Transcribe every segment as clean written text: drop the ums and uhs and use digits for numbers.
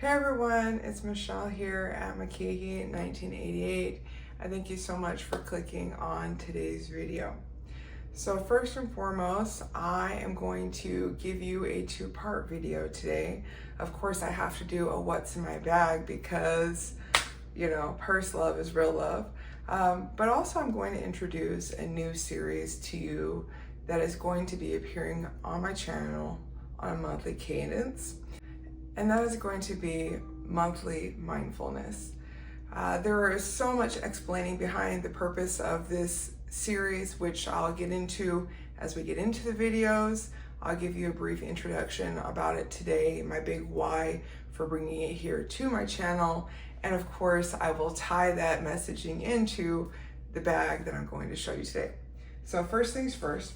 Hey everyone, it's Michelle here at Makiki 1988. I thank you so much for clicking on today's video. So first and foremost, I am going to give you a two-part video today. Of course, I have to do a what's in my bag because, you know, purse love is real love. But also I'm going to introduce a new series to you that is going to be appearing on my channel on a monthly cadence. And that is going to be Monthly Mindfulness. There is so much explaining behind the purpose of this series, which I'll get into as we get into the videos. I'll give you a brief introduction about it today, my big why for bringing it here to my channel. And of course, I will tie that messaging into the bag that I'm going to show you today. So first things first,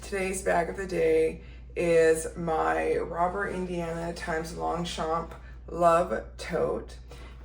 today's bag of the day is my Robert Indiana times Longchamp Love Tote.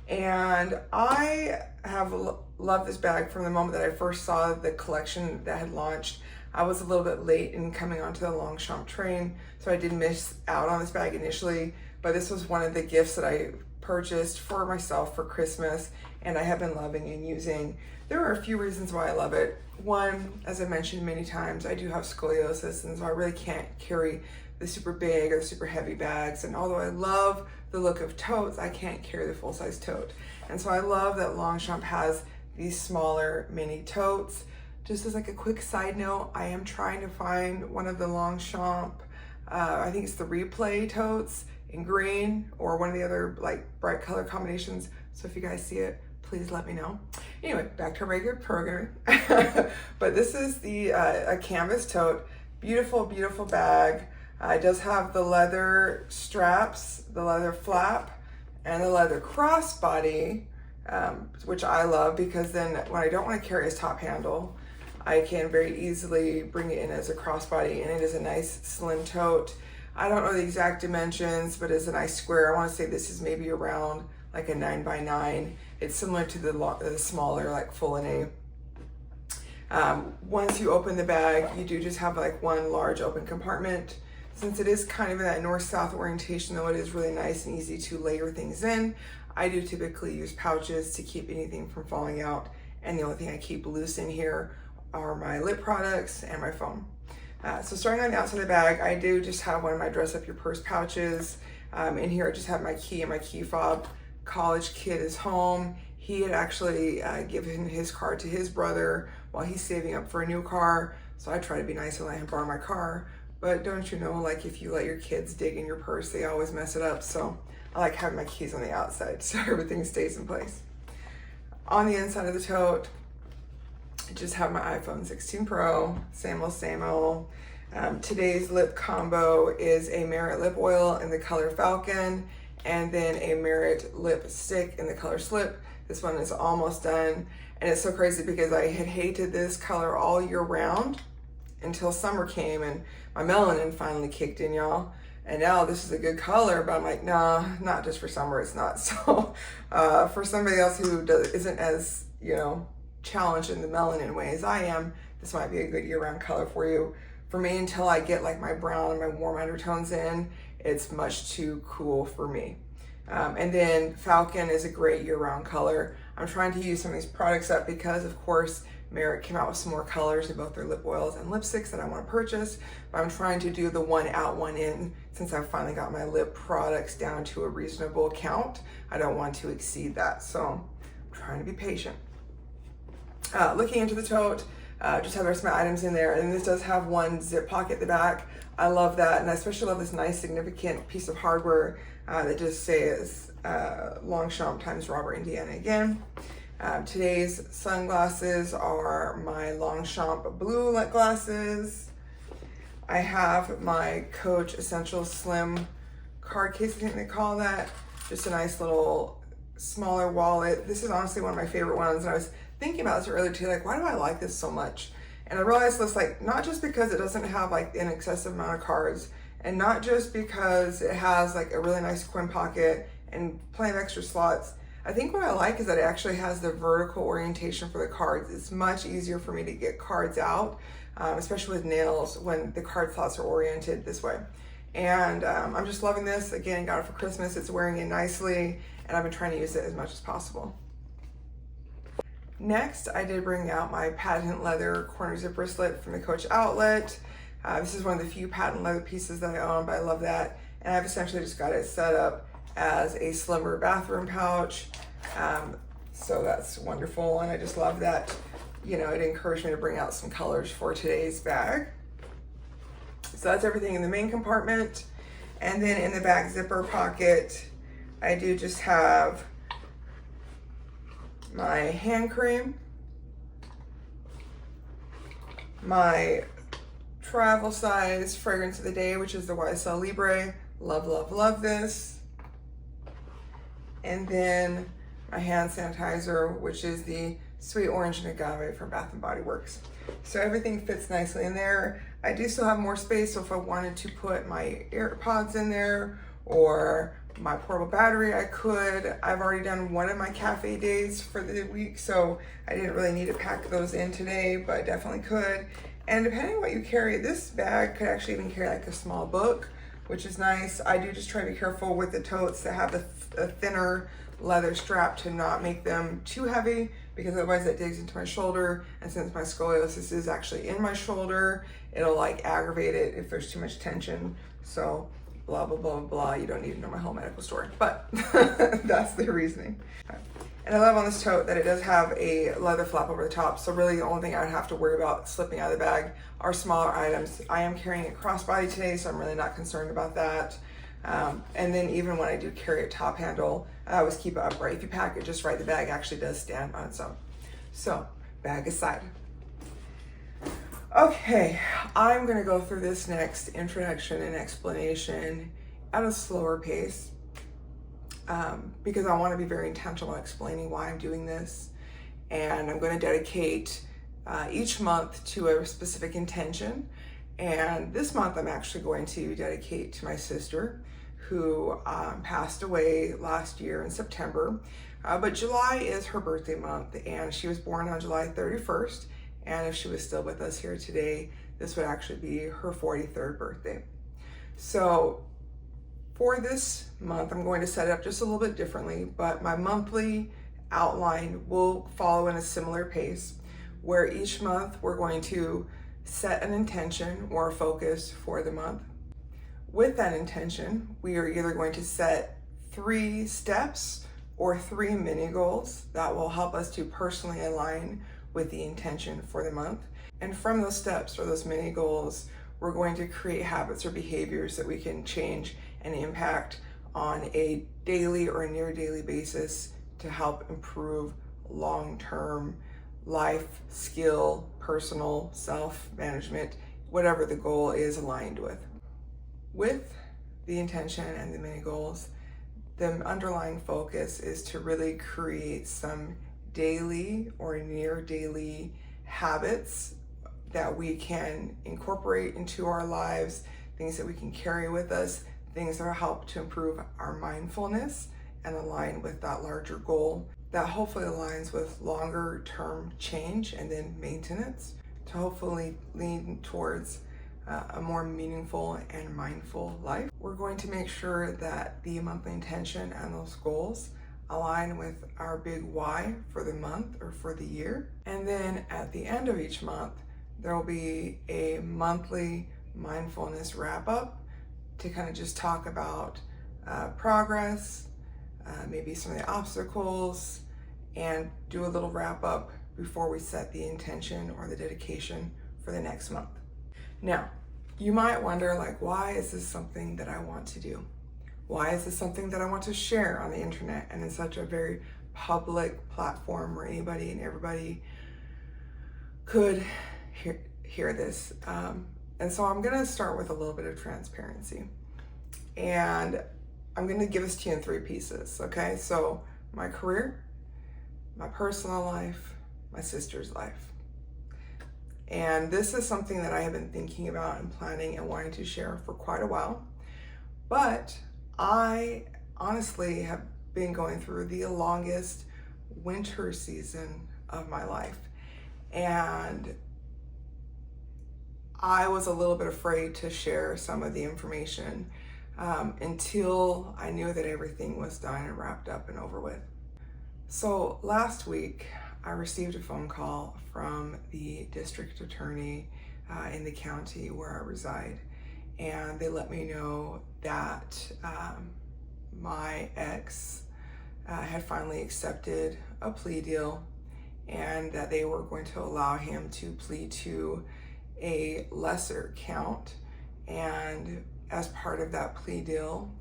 And I have loved this bag from the moment that I first saw the collection that had launched. I was a little bit late in coming onto the Longchamp train, so I did miss out on this bag initially, but this was one of the gifts that I purchased for myself for Christmas, and I have been loving and using. There are a few reasons why I love it. One, as I mentioned many times, I do have scoliosis, and so I really can't carry the super big or the super heavy bags. And although I love the look of totes, I can't carry the full-size tote. And so I love that Longchamp has these smaller mini totes. Just as like a quick side note, I am trying to find one of the Longchamp, I think it's the replay totes in green or one of the other like bright color combinations. So if you guys see it, please let me know. Anyway, back to our regular program. But this is the a canvas tote. Beautiful, beautiful bag. It does have the leather straps, the leather flap, and the leather crossbody, which I love because then when I don't want to carry a top handle, I can very easily bring it in as a crossbody, and it is a nice slim tote. I don't know the exact dimensions, but it's a nice square. I want to say this is maybe around like a 9x9. It's similar to the smaller like full and A. Once you open the bag, you do just have like one large open compartment. Since it is kind of in that north-south orientation, though, it is really nice and easy to layer things in. I do typically use pouches to keep anything from falling out, and the only thing I keep loose in here are my lip products and my phone. So starting on the outside of the bag, I do just have one of my dress up your purse pouches. In here I just have my key and my key fob. College kid is home. He had actually given his car to his brother while he's saving up for a new car. So I try to be nice and let him borrow my car. But don't you know, like if you let your kids dig in your purse, they always mess it up. So I like having my keys on the outside so everything stays in place. On the inside of the tote, I just have my iPhone 16 Pro, same old. Today's lip combo is a Merit lip oil in the color Falcon, and then a Merit lipstick in the color Slip. This one is almost done, and it's so crazy because I had hated this color all year round until summer came and my melanin finally kicked in, y'all. And now this is a good color, but I'm like, nah, not just for summer, it's not. So for somebody else who isn't as, you know, challenged in the melanin way as I am, this might be a good year-round color for you. For me, until I get like my brown and my warm undertones in, it's much too cool for me. And then Falcon is a great year-round color. I'm trying to use some of these products up because, of course, Merit came out with some more colors in both their lip oils and lipsticks that I want to purchase, but I'm trying to do the one out, one in since I've finally got my lip products down to a reasonable count. I don't want to exceed that, so I'm trying to be patient. Looking into the tote, just have the rest of my items in there, and this does have one zip pocket at the back. I love that, and I especially love this nice significant piece of hardware that just says Longchamp times Robert Indiana again. Today's sunglasses are my Longchamp blue glasses. I have my Coach Essential Slim card case, I think they call that. Just a nice little smaller wallet. This is honestly one of my favorite ones, and I was thinking about this earlier too, like why do I like this so much? And I realized this, like, not just because it doesn't have like an excessive amount of cards, and not just because it has like a really nice coin pocket and plenty of extra slots. I think what I like is that it actually has the vertical orientation for the cards. It's much easier for me to get cards out, especially with nails when the card slots are oriented this way. And I'm just loving this. Again, got it for Christmas. It's wearing in nicely, and I've been trying to use it as much as possible. Next, I did bring out my patent leather corner zip bracelet from the Coach outlet. This is one of the few patent leather pieces that I own, but I love that. And I've essentially just got it set up as a slimmer bathroom pouch. So that's wonderful. And I just love that, you know, it encouraged me to bring out some colors for today's bag. So that's everything in the main compartment. And then in the back zipper pocket, I do just have my hand cream, my travel size fragrance of the day, which is the YSL Libre. Love, love, love this. And then my hand sanitizer, which is the Sweet Orange and Agave from Bath & Body Works. So everything fits nicely in there. I do still have more space, so if I wanted to put my AirPods in there or my portable battery, I could. I've already done one of my cafe days for the week, so I didn't really need to pack those in today, but I definitely could. And depending on what you carry, this bag could actually even carry like a small book, which is nice. I do just try to be careful with the totes that have a thinner leather strap to not make them too heavy, because otherwise that digs into my shoulder. And since my scoliosis is actually in my shoulder, it'll like aggravate it if there's too much tension. So blah, blah, blah, blah. You don't need to know my whole medical story, but that's the reasoning. And I love on this tote that it does have a leather flap over the top. So really the only thing I would have to worry about slipping out of the bag are smaller items. I am carrying a crossbody today, so I'm really not concerned about that. And then even when I do carry a top handle, I always keep it upright. If you pack it just right, the bag actually does stand on its own. So bag aside. Okay, I'm gonna go through this next introduction and explanation at a slower pace because I wanna be very intentional in explaining why I'm doing this. And I'm gonna dedicate each month to a specific intention. And this month I'm actually going to dedicate to my sister who passed away last year in September. But July is her birthday month, and she was born on July 31st. And if she was still with us here today, this would actually be her 43rd birthday. So for this month, I'm going to set it up just a little bit differently, but my monthly outline will follow in a similar pace, where each month we're going to set an intention or a focus for the month. With that intention, we are either going to set 3 steps or 3 mini goals that will help us to personally align with the intention for the month. And from those steps or those mini goals, we're going to create habits or behaviors that we can change and impact on a daily or a near daily basis to help improve long-term life, skill, personal, self-management, whatever the goal is aligned with. With the intention and the mini goals, the underlying focus is to really create some daily or near daily habits that we can incorporate into our lives, things that we can carry with us, things that will help to improve our mindfulness and align with that larger goal that hopefully aligns with longer term change and then maintenance to hopefully lean towards a more meaningful and mindful life. We're going to make sure that the monthly intention and those goals align with our big why for the month or for the year. And then at the end of each month, there will be a monthly mindfulness wrap up to kind of just talk about progress, maybe some of the obstacles, and do a little wrap up before we set the intention or the dedication for the next month. Now, you might wonder, like, why is this something that I want to do? Why is this something that I want to share on the internet and in such a very public platform where anybody and everybody could hear this? And so I'm gonna start with a little bit of transparency. And I'm gonna give this to you in 3 pieces, okay? So my career, my personal life, my sister's life. And this is something that I have been thinking about and planning and wanting to share for quite a while. But I honestly have been going through the longest winter season of my life. And I was a little bit afraid to share some of the information until I knew that everything was done and wrapped up and over with. So last week, I received a phone call from the district attorney in the county where I reside, and they let me know that my ex had finally accepted a plea deal and that they were going to allow him to plead to a lesser count. And as part of that plea deal,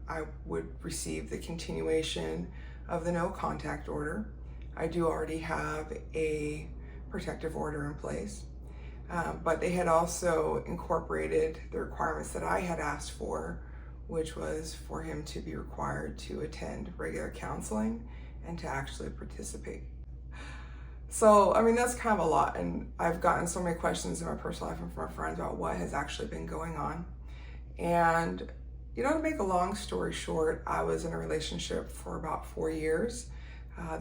I would receive the continuation of the no contact order. I do already have a protective order in place, but they had also incorporated the requirements that I had asked for, which was for him to be required to attend regular counseling and to actually participate. So, I mean, that's kind of a lot, and I've gotten so many questions in my personal life and from my friends about what has actually been going on. And, you know, to make a long story short, I was in a relationship for about 4 years.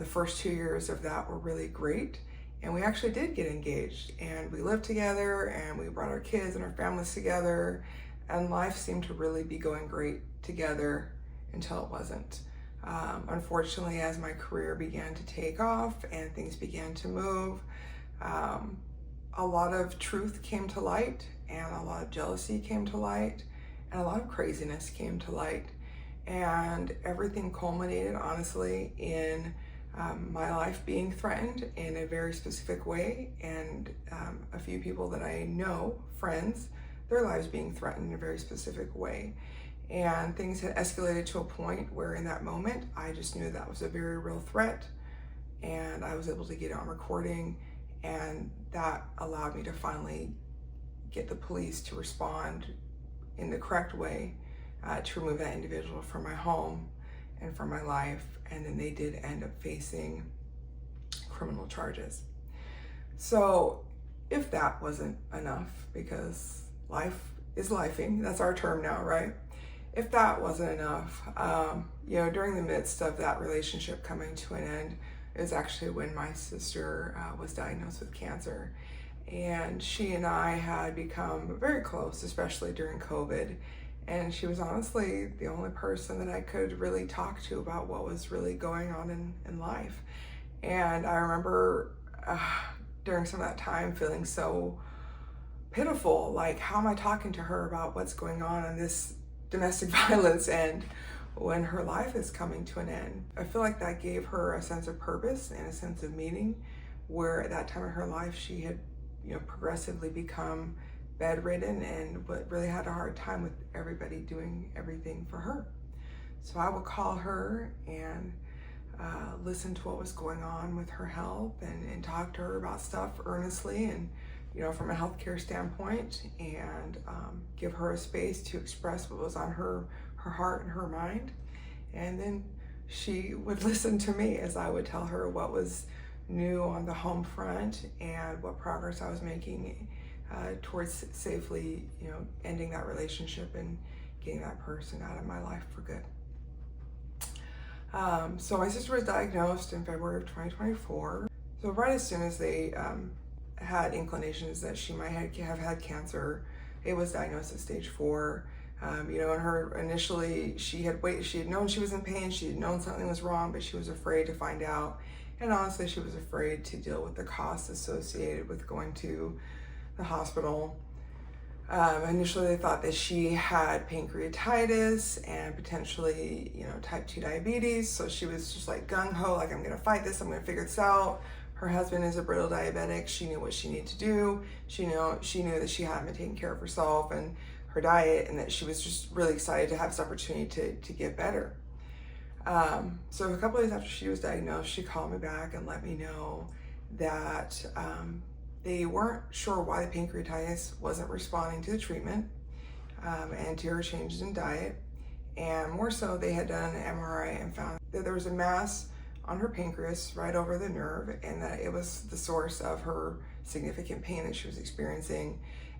The first 2 years of that were really great, and we actually did get engaged, and we lived together, and we brought our kids and our families together, and life seemed to really be going great together until it wasn't. Unfortunately, as my career began to take off and things began to move, a lot of truth came to light, and a lot of jealousy came to light, and a lot of craziness came to light. And everything culminated, honestly, in my life being threatened in a very specific way, and a few people that I know, friends, their lives being threatened in a very specific way. And things had escalated to a point where in that moment, I just knew that was a very real threat, and I was able to get it on recording, and that allowed me to finally get the police to respond in the correct way to remove that individual from my home and from my life. And then they did end up facing criminal charges. So if that wasn't enough, because life is lifing, that's our term now, right? If that wasn't enough, you know, during the midst of that relationship coming to an end, it was actually when my sister was diagnosed with cancer. And she and I had become very close, especially during COVID. And she was honestly the only person that I could really talk to about what was really going on in life. And I remember during some of that time feeling so pitiful, like, how am I talking to her about what's going on in this domestic violence and when her life is coming to an end? I feel like that gave her a sense of purpose and a sense of meaning, where at that time in her life she had, you know, progressively become bedridden and really had a hard time with everybody doing everything for her. So I would call her and listen to what was going on with her health and talk to her about stuff earnestly and, you know, from a healthcare standpoint, and give her a space to express what was on her heart and her mind. And then she would listen to me as I would tell her what was new on the home front and what progress I was making towards safely, you know, ending that relationship and getting that person out of my life for good. So my sister was diagnosed in February of 2024. So right as soon as they had inclinations that she might have had cancer, it was diagnosed at stage 4. You know, and her initially, she had known she was in pain, she had known something was wrong, but she was afraid to find out. And honestly, she was afraid to deal with the costs associated with going to the hospital. Initially, they thought that she had pancreatitis and potentially, you know, type 2 diabetes. So she was just like gung-ho, like, I'm gonna fight this, I'm gonna figure this out. Her husband is a brittle diabetic. She knew what she needed to do. She knew that she hadn't been taking care of herself and her diet, and that she was just really excited to have this opportunity to get better. So a couple of days after she was diagnosed, she called me back and let me know that they weren't sure why the pancreatitis wasn't responding to the treatment and to her changes in diet. And more so, they had done an MRI and found that there was a mass on her pancreas right over the nerve, and that it was the source of her significant pain that she was experiencing,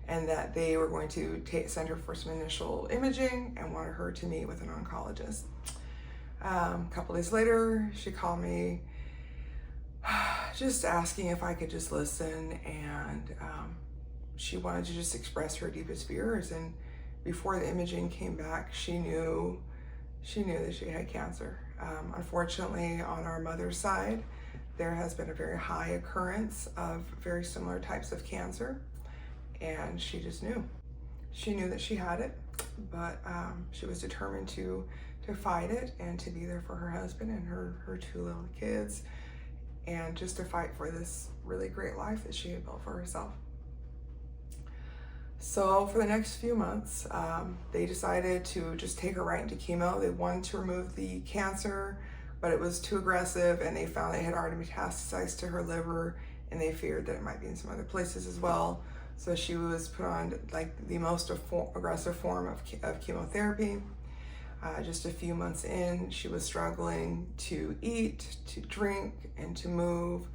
and that they were going to send her for some initial imaging and wanted her to meet with an oncologist. A couple days later, she called me just asking if I could just listen and she wanted to just express her deepest fears. And before the imaging came back, she knew that she had cancer. Unfortunately, on our mother's side, there has been a very high occurrence of very similar types of cancer, and she just knew. She knew that she had it, but she was determined to fight it and to be there for her husband and her two little kids, and just to fight for this really great life that she had built for herself. So for the next few months, they decided to just take her right into chemo. They wanted to remove the cancer, but it was too aggressive, and they found it had already metastasized to her liver, and they feared that it might be in some other places as well. So she was put on like the most aggressive form of chemotherapy. Just a few months in, she was struggling to eat, to drink, and to move.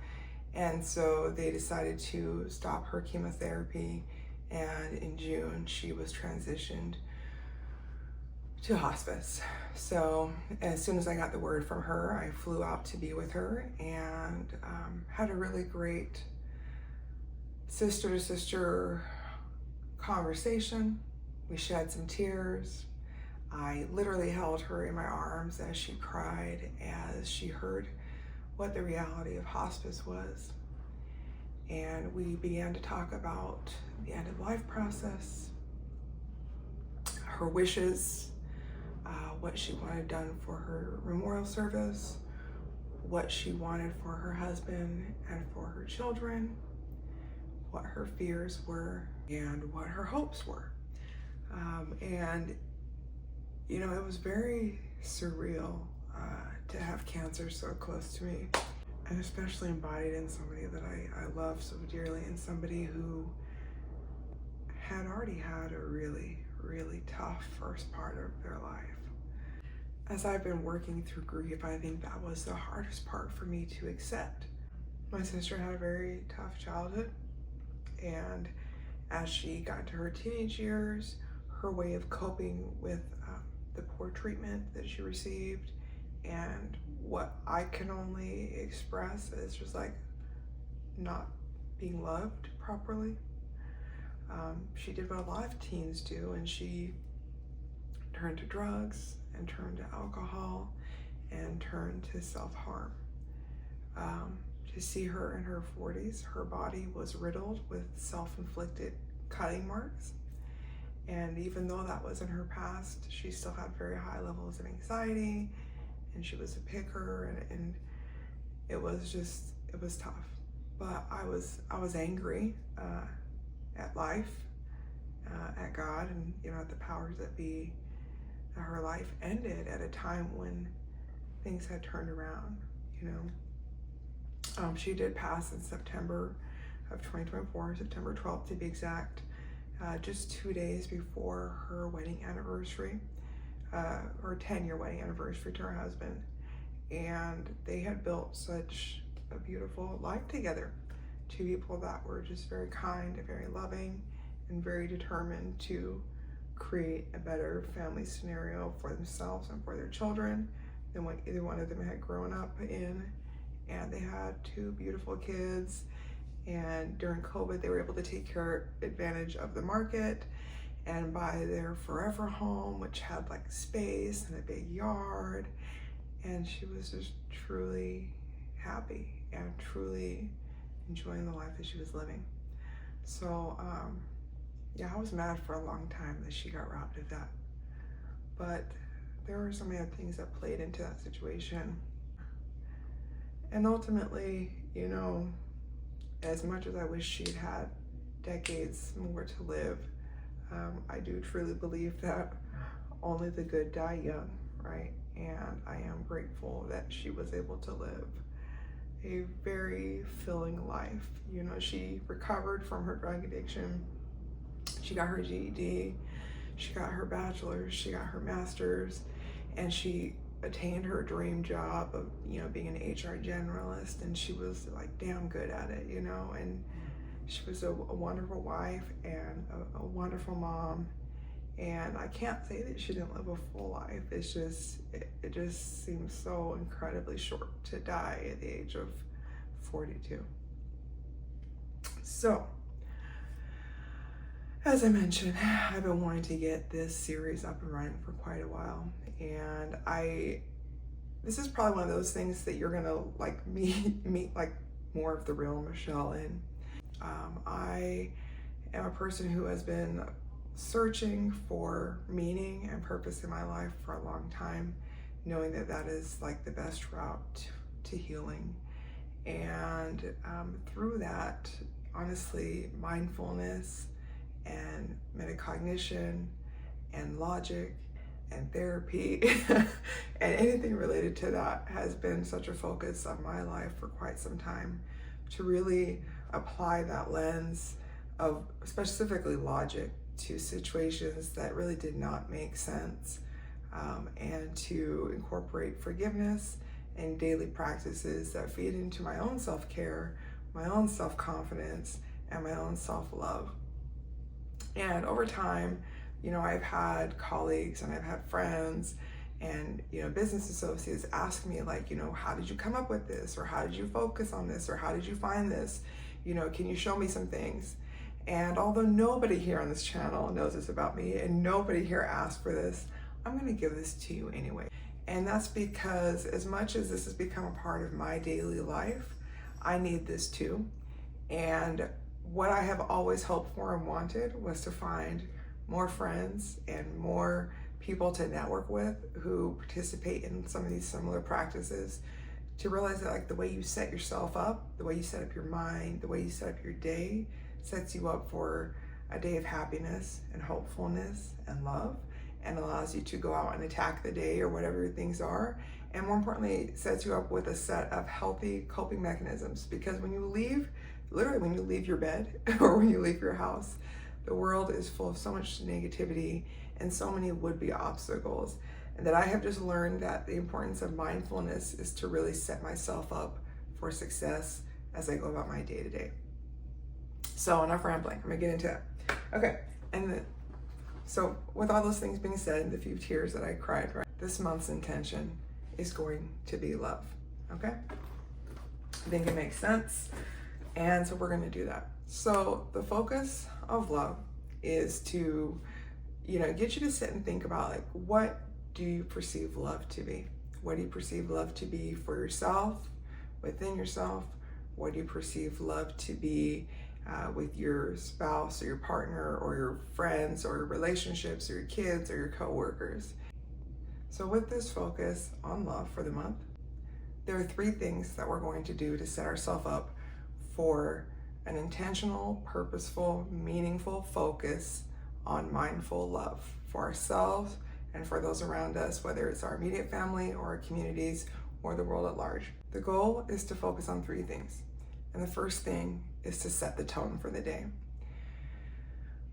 And so they decided to stop her chemotherapy. And in June, she was transitioned to hospice. So as soon as I got the word from her, I flew out to be with her and had a really great sister-to-sister conversation. We shed some tears. I literally held her in my arms as she cried, as she heard what the reality of hospice was. And we began to talk about the end of life process, her wishes, what she wanted done for her memorial service, what she wanted for her husband and for her children, what her fears were, and what her hopes were. And you know, it was very surreal to have cancer so close to me, and especially embodied in somebody that I love so dearly, and somebody who had already had a really, really tough first part of their life. As I've been working through grief, I think that was the hardest part for me to accept. My sister had a very tough childhood, and as she got into her teenage years, her way of coping with the poor treatment that she received, and what I can only express is just like not being loved properly. She did what a lot of teens do, and she turned to drugs and turned to alcohol and turned to self-harm. To see her in her 40s, her body was riddled with self-inflicted cutting marks. And even though that was in her past, she still had very high levels of anxiety, and she was a picker, and it was tough. But I was angry at life, at God, and at the powers that be. That her life ended at a time when things had turned around. She did pass in September of 2024, September 12th to be exact. Just 2 days before her wedding anniversary, her 10-year wedding anniversary to her husband. And they had built such a beautiful life together. Two people that were just very kind and very loving and very determined to create a better family scenario for themselves and for their children than what either one of them had grown up in. And they had two beautiful kids. And during COVID, they were able to take advantage of the market and buy their forever home, which had like space and a big yard. And she was just truly happy and truly enjoying the life that she was living. So yeah, I was mad for a long time that she got robbed of that. But there were so many other things that played into that situation. And ultimately, as much as I wish she'd had decades more to live, I do truly believe that only the good die young, right? And I am grateful that she was able to live a very filling life. She recovered from her drug addiction. She got her GED, she got her bachelor's, she got her master's, and she attained her dream job of being an HR generalist, and she was like damn good at it, and she was a wonderful wife and a wonderful mom. And I can't say that she didn't live a full life. It's just it just seems so incredibly short to die at the age of 42. So As I mentioned, I've been wanting to get this series up and running for quite a while, and this is probably one of those things that you're gonna like meet like more of the real Michelle in. I am a person who has been searching for meaning and purpose in my life for a long time, knowing that that is like the best route to healing. And through that, honestly, mindfulness and metacognition and logic and therapy and anything related to that has been such a focus of my life for quite some time, to really apply that lens of specifically logic to situations that really did not make sense, and to incorporate forgiveness and daily practices that feed into my own self-care, my own self-confidence, and my own self-love. And over time, I've had colleagues and I've had friends and, business associates ask me like, how did you come up with this? Or how did you focus on this? Or how did you find this? Can you show me some things? And although nobody here on this channel knows this about me and nobody here asked for this, I'm gonna give this to you anyway. And that's because as much as this has become a part of my daily life, I need this too. And what I have always hoped for and wanted was to find more friends and more people to network with who participate in some of these similar practices, to realize that like the way you set yourself up, the way you set up your mind, the way you set up your day sets you up for a day of happiness and hopefulness and love, and allows you to go out and attack the day or whatever your things are. And more importantly, sets you up with a set of healthy coping mechanisms. Because when you leave, literally when you leave your bed or when you leave your house, the world is full of so much negativity and so many would-be obstacles. And that I have just learned that the importance of mindfulness is to really set myself up for success as I go about my day-to-day. So enough rambling, I'm gonna get into it. Okay, so with all those things being said, the few tears that I cried, right, this month's intention is going to be love, okay? I think it makes sense, and so we're gonna do that. So the focus of love is to, get you to sit and think about like, what do you perceive love to be? What do you perceive love to be for yourself, within yourself? What do you perceive love to be with your spouse or your partner or your friends or your relationships or your kids or your coworkers? So with this focus on love for the month, there are 3 things that we're going to do to set ourselves up for an intentional, purposeful, meaningful focus on mindful love for ourselves and for those around us, whether it's our immediate family or our communities or the world at large. The goal is to focus on 3 things. And the first thing is to set the tone for the day.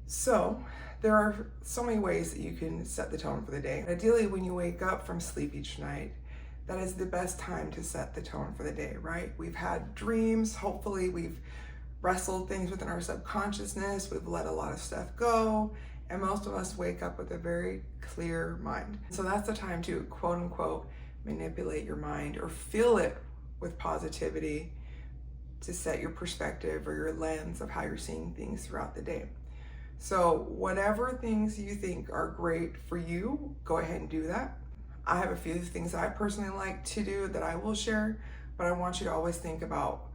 So there are so many ways that you can set the tone for the day. Ideally, when you wake up from sleep each night, that is the best time to set the tone for the day, right? We've had dreams, hopefully we've wrestled things within our subconsciousness, we've let a lot of stuff go, and most of us wake up with a very clear mind. So that's the time to quote unquote manipulate your mind or fill it with positivity to set your perspective or your lens of how you're seeing things throughout the day. So whatever things you think are great for you, go ahead and do that. I have a few things that I personally like to do that I will share, but I want you to always think about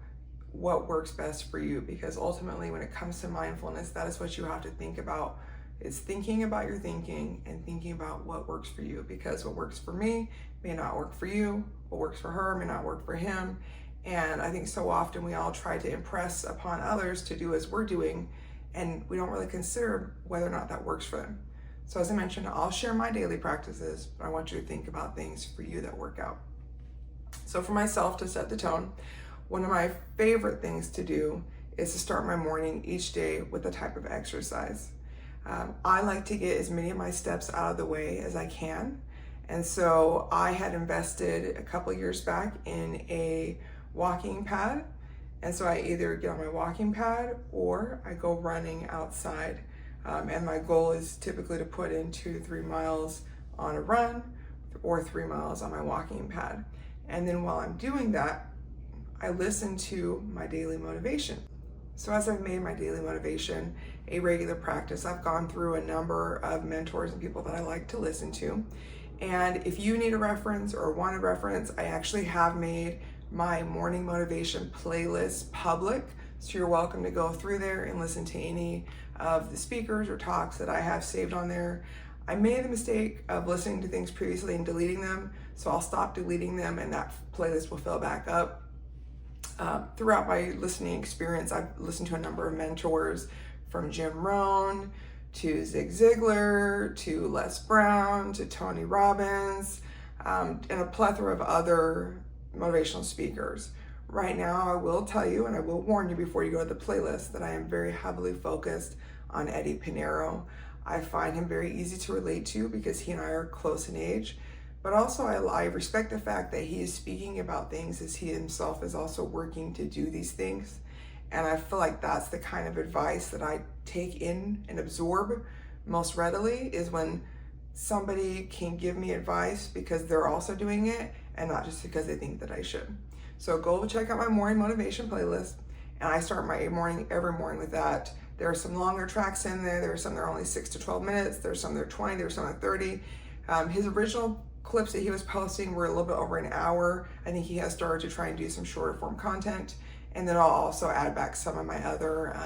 what works best for you, because ultimately when it comes to mindfulness, that is what you have to think about. It's thinking about your thinking and thinking about what works for you, because what works for me may not work for you, what works for her may not work for him. And I think so often we all try to impress upon others to do as we're doing, and we don't really consider whether or not that works for them. So as I mentioned, I'll share my daily practices, but I want you to think about things for you that work out. So for myself, to set the tone, one of my favorite things to do is to start my morning each day with a type of exercise. I like to get as many of my steps out of the way as I can. And so I had invested a couple years back in a walking pad. And so I either get on my walking pad or I go running outside. And my goal is typically to put in 2 to 3 miles on a run or 3 miles on my walking pad. And then while I'm doing that, I listen to my daily motivation. So as I've made my daily motivation a regular practice. I've gone through a number of mentors and people that I like to listen to. And if you need a reference or want a reference, I actually have made my morning motivation playlist public. So you're welcome to go through there and listen to any of the speakers or talks that I have saved on there. I made the mistake of listening to things previously and deleting them, so I'll stop deleting them and that playlist will fill back up. Throughout my listening experience, I've listened to a number of mentors, from Jim Rohn to Zig Ziglar to Les Brown to Tony Robbins, and a plethora of other motivational speakers. Right now, I will tell you, and I will warn you before you go to the playlist, that I am very heavily focused on Eddie Pinero. I find him very easy to relate to because he and I are close in age, but also I respect the fact that he is speaking about things as he himself is also working to do these things. And I feel like that's the kind of advice that I take in and absorb most readily, is when somebody can give me advice because they're also doing it and not just because they think that I should. So go check out my morning motivation playlist, and I start my morning every morning with that. There are some longer tracks in there. There are some that are only 6 to 12 minutes. There's some that are 20. There's some that are 30. His original clips that he was posting were a little bit over an hour. I think he has started to try and do some shorter form content. And then I'll also add back some of my other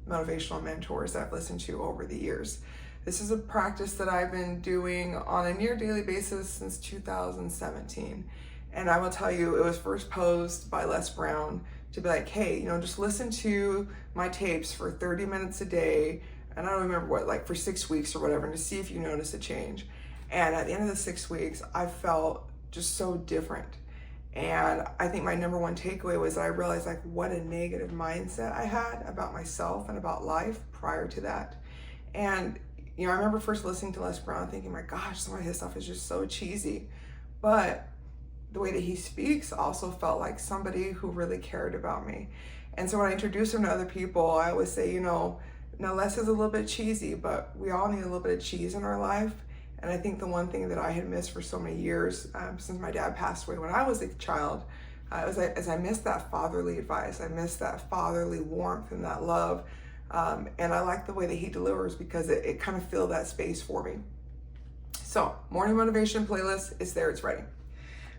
motivational mentors that I've listened to over the years. This is a practice that I've been doing on a near daily basis since 2017. And I will tell you, it was first posed by Les Brown to be like, hey, just listen to my tapes for 30 minutes a day. And I don't remember what, like for 6 weeks or whatever, and to see if you notice a change. And at the end of the 6 weeks, I felt just so different. And I think my number one takeaway was that I realized like what a negative mindset I had about myself and about life prior to that. And, I remember first listening to Les Brown thinking, my gosh, some of his stuff is just so cheesy. But the way that he speaks also felt like somebody who really cared about me. And so when I introduce him to other people, I always say, now Les is a little bit cheesy, but we all need a little bit of cheese in our life. And I think the one thing that I had missed for so many years, since my dad passed away when I was a child, was I missed that fatherly advice. I missed that fatherly warmth and that love. And I like the way that he delivers because it kind of filled that space for me. So, morning motivation playlist is there, it's ready.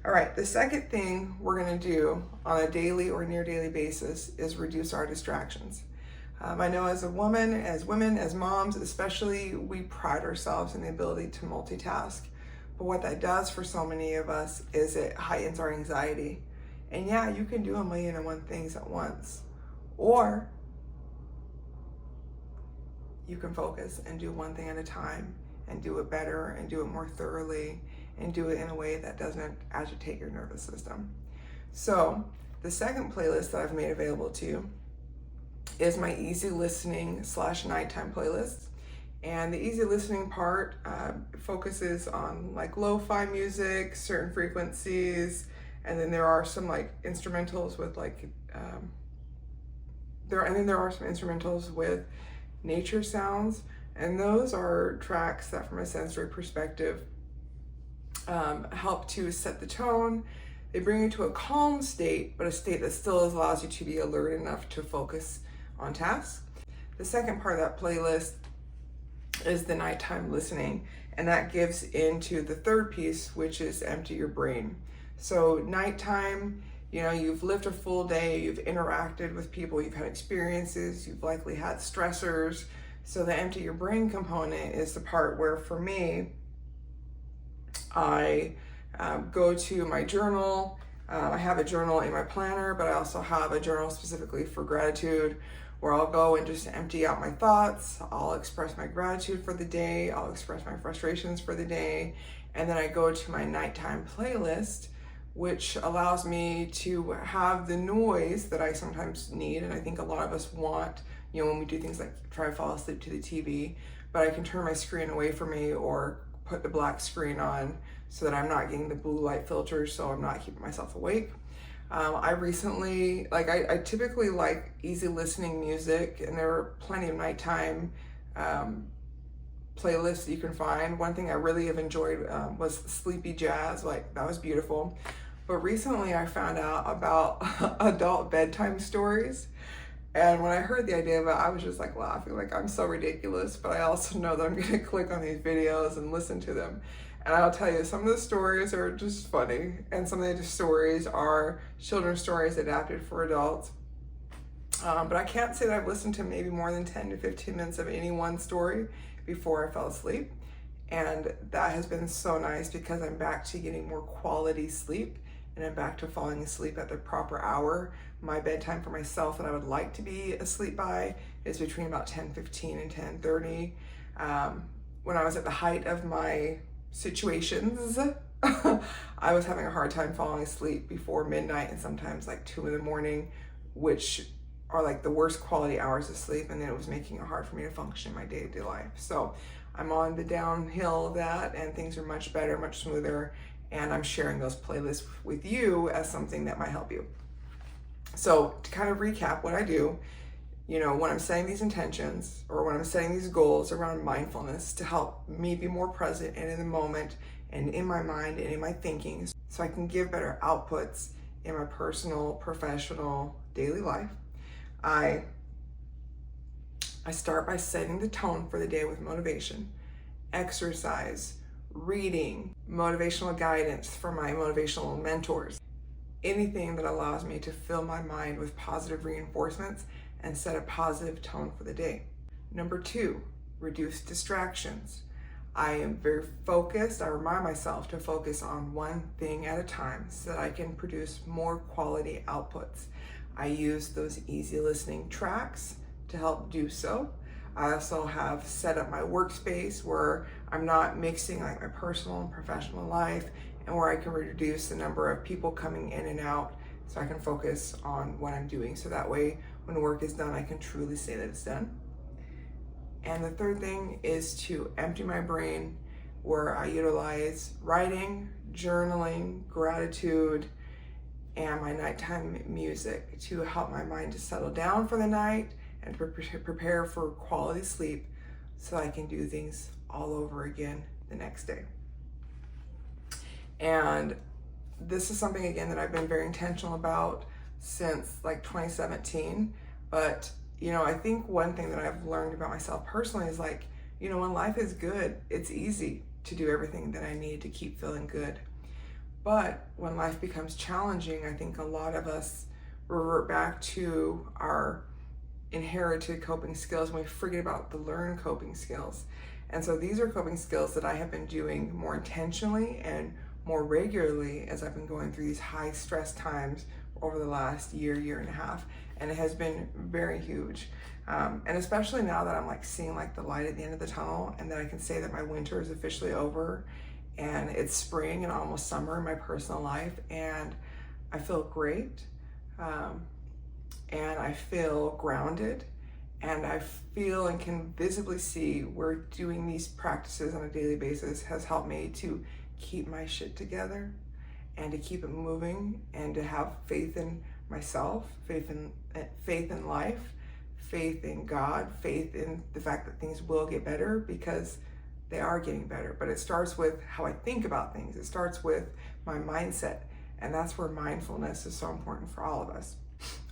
All right, the second thing we're gonna do on a daily or near daily basis is reduce our distractions. I know as women, as moms especially, we pride ourselves in the ability to multitask. But what that does for so many of us is it heightens our anxiety. And yeah, you can do 1,000,001 things at once. Or you can focus and do one thing at a time and do it better and do it more thoroughly and do it in a way that doesn't agitate your nervous system. So the second playlist that I've made available to you is my easy listening / nighttime playlist. And the easy listening part focuses on like lo-fi music, certain frequencies, and then there are some like instrumentals with like there are some instrumentals with nature sounds, and those are tracks that from a sensory perspective help to set the tone. They bring you to a calm state, but a state that still allows you to be alert enough to focus on tasks. The second part of that playlist is the nighttime listening, and that gives into the third piece, which is empty your brain. So nighttime, you've lived a full day, you've interacted with people, you've had experiences, you've likely had stressors. So the empty your brain component is the part where, for me, I go to my journal. I have a journal in my planner, but I also have a journal specifically for gratitude, where I'll go and just empty out my thoughts. I'll express my gratitude for the day. I'll express my frustrations for the day. And then I go to my nighttime playlist, which allows me to have the noise that I sometimes need. And I think a lot of us want, when we do things like try to fall asleep to the TV, but I can turn my screen away from me or put the black screen on so that I'm not getting the blue light filters, so I'm not keeping myself awake. I recently, I typically like easy listening music, and there are plenty of nighttime playlists you can find. One thing I really have enjoyed was sleepy jazz, that was beautiful. But recently I found out about adult bedtime stories, And when I heard the idea of it, I was just like laughing, like I'm so ridiculous, but I also know that I'm gonna click on these videos and listen to them. And I'll tell you, some of the stories are just funny, and some of the stories are children's stories adapted for adults. But I can't say that I've listened to maybe more than 10 to 15 minutes of any one story before I fell asleep. And that has been so nice because I'm back to getting more quality sleep, and I'm back to falling asleep at the proper hour. My bedtime for myself that I would like to be asleep by is between about 10:15 and 10:30. When I was at the height of my situations, I was having a hard time falling asleep before midnight and sometimes like 2 in the morning, which are like the worst quality hours of sleep, and then it was making it hard for me to function in my day-to-day life. So I'm on the downhill of that, and things are much better, much smoother, and I'm sharing those playlists with you as something that might help you. So to kind of recap what I do, when I'm setting these intentions or when I'm setting these goals around mindfulness to help me be more present and in the moment and in my mind and in my thinking so I can give better outputs in my personal, professional, daily life, I start by setting the tone for the day with motivation, exercise, reading, motivational guidance from my motivational mentors, anything that allows me to fill my mind with positive reinforcements and set a positive tone for the day. Number 2, reduce distractions. I am very focused. I remind myself to focus on one thing at a time so that I can produce more quality outputs. I use those easy listening tracks to help do so. I also have set up my workspace where I'm not mixing like my personal and professional life, and where I can reduce the number of people coming in and out so I can focus on what I'm doing. So that way, when work is done, I can truly say that it's done. And the third thing is to empty my brain, where I utilize writing, journaling, gratitude, and my nighttime music to help my mind to settle down for the night and prepare for quality sleep so I can do things all over again the next day. And this is something, again, that I've been very intentional about since like 2017. But, I think one thing that I've learned about myself personally is like, when life is good, it's easy to do everything that I need to keep feeling good. But when life becomes challenging, I think a lot of us revert back to our inherited coping skills and we forget about the learned coping skills. And so these are coping skills that I have been doing more intentionally and more regularly as I've been going through these high stress times over the last year and a half. And it has been very huge. And especially now that I'm like seeing like the light at the end of the tunnel, and that I can say that my winter is officially over and it's spring and almost summer in my personal life, and I feel great. And I feel grounded, and I feel and can visibly see where doing these practices on a daily basis has helped me to keep my shit together and to keep it moving and to have faith in myself, faith in life, faith in God, faith in the fact that things will get better, because they are getting better. But it starts with how I think about things. It starts with my mindset, and that's where mindfulness is so important for all of us.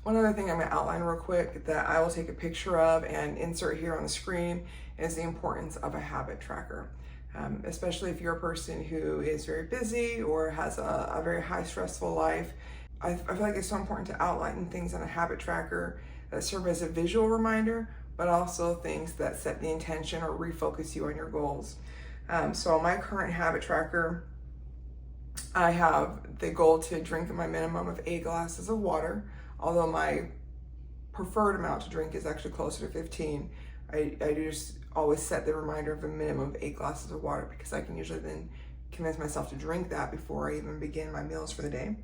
One other thing I'm going to outline real quick that I will take a picture of and insert here on the screen is the importance of a habit tracker. Especially if you're a person who is very busy or has a very high stressful life. I feel like it's so important to outline things on a habit tracker that serve as a visual reminder, but also things that set the intention or refocus you on your goals. So on my current habit tracker, I have the goal to drink my minimum of 8 glasses of water, although my preferred amount to drink is actually closer to 15. I do just always set the reminder of a minimum of 8 glasses of water, because I can usually then convince myself to drink that before I even begin my meals for the day.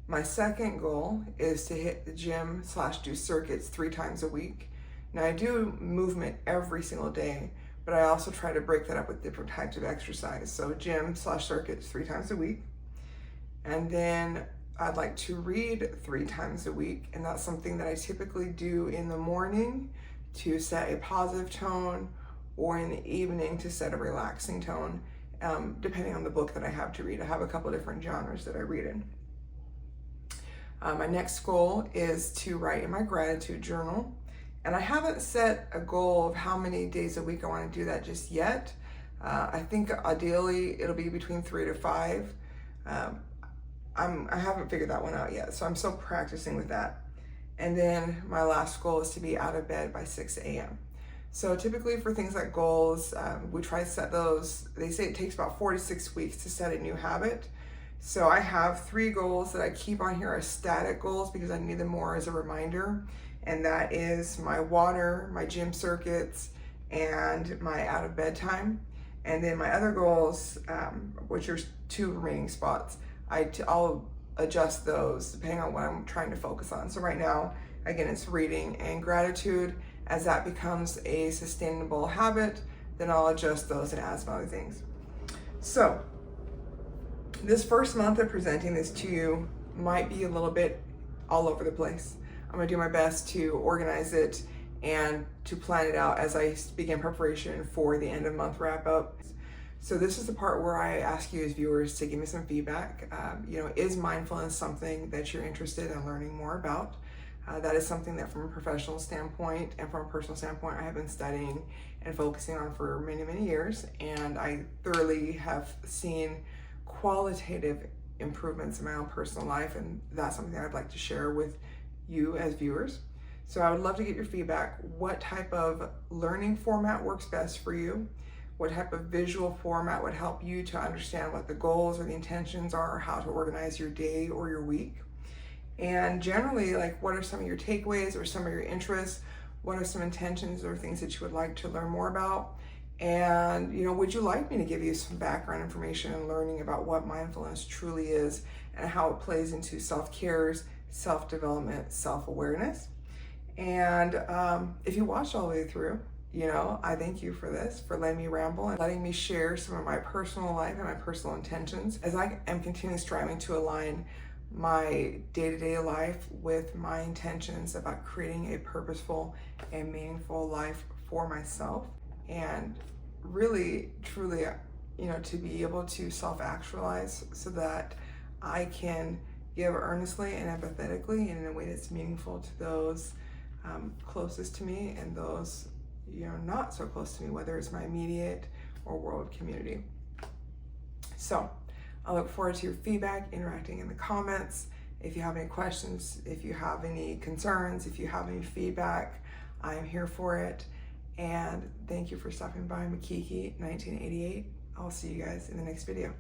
My second goal is to hit the gym / do circuits 3 times a week. Now I do movement every single day, but I also try to break that up with different types of exercise. So gym / circuits 3 times a week. And then I'd like to read 3 times a week, and that's something that I typically do in the morning to set a positive tone, or in the evening to set a relaxing tone, depending on the book that I have to read. I have a couple different genres that I read in. My next goal is to write in my gratitude journal. And I haven't set a goal of how many days a week I want to do that just yet. I think ideally it'll be between 3 to 5. I haven't figured that one out yet, so I'm still practicing with that. And then my last goal is to be out of bed by 6 a.m. So typically for things like goals, we try to set those. They say it takes about 4 to 6 weeks to set a new habit. So I have 3 goals that I keep on here as static goals because I need them more as a reminder. And that is my water, my gym circuits, and my out of bed time. And then my other goals, which are 2 remaining spots, I'll adjust those depending on what I'm trying to focus on. So right now, again, it's reading and gratitude. As that becomes a sustainable habit, then I'll adjust those and add some other things. So this first month of presenting this to you might be a little bit all over the place. I'm gonna do my best to organize it and to plan it out as I begin preparation for the end of month wrap up. So this is the part where I ask you as viewers to give me some feedback. Is mindfulness something that you're interested in learning more about? That is something that from a professional standpoint and from a personal standpoint, I have been studying and focusing on for many, many years. And I thoroughly have seen qualitative improvements in my own personal life. And that's something that I'd like to share with you as viewers. So I would love to get your feedback. What type of learning format works best for you? What type of visual format would help you to understand what the goals or the intentions are, or how to organize your day or your week? And generally, like, what are some of your takeaways or some of your interests? What are some intentions or things that you would like to learn more about? And, would you like me to give you some background information and learning about what mindfulness truly is and how it plays into self-care, self-development, self-awareness? And if you watched all the way through, I thank you for this, for letting me ramble and letting me share some of my personal life and my personal intentions as I am continually striving to align my day-to-day life with my intentions about creating a purposeful and meaningful life for myself, and really, truly, to be able to self-actualize so that I can give earnestly and empathetically and in a way that's meaningful to those closest to me and those not so close to me, whether it's my immediate or world community. So I look forward to your feedback, interacting in the comments. If you have any questions, if you have any concerns, if you have any feedback, I am here for it. And thank you for stopping by Makiki 1988. I'll see you guys in the next video.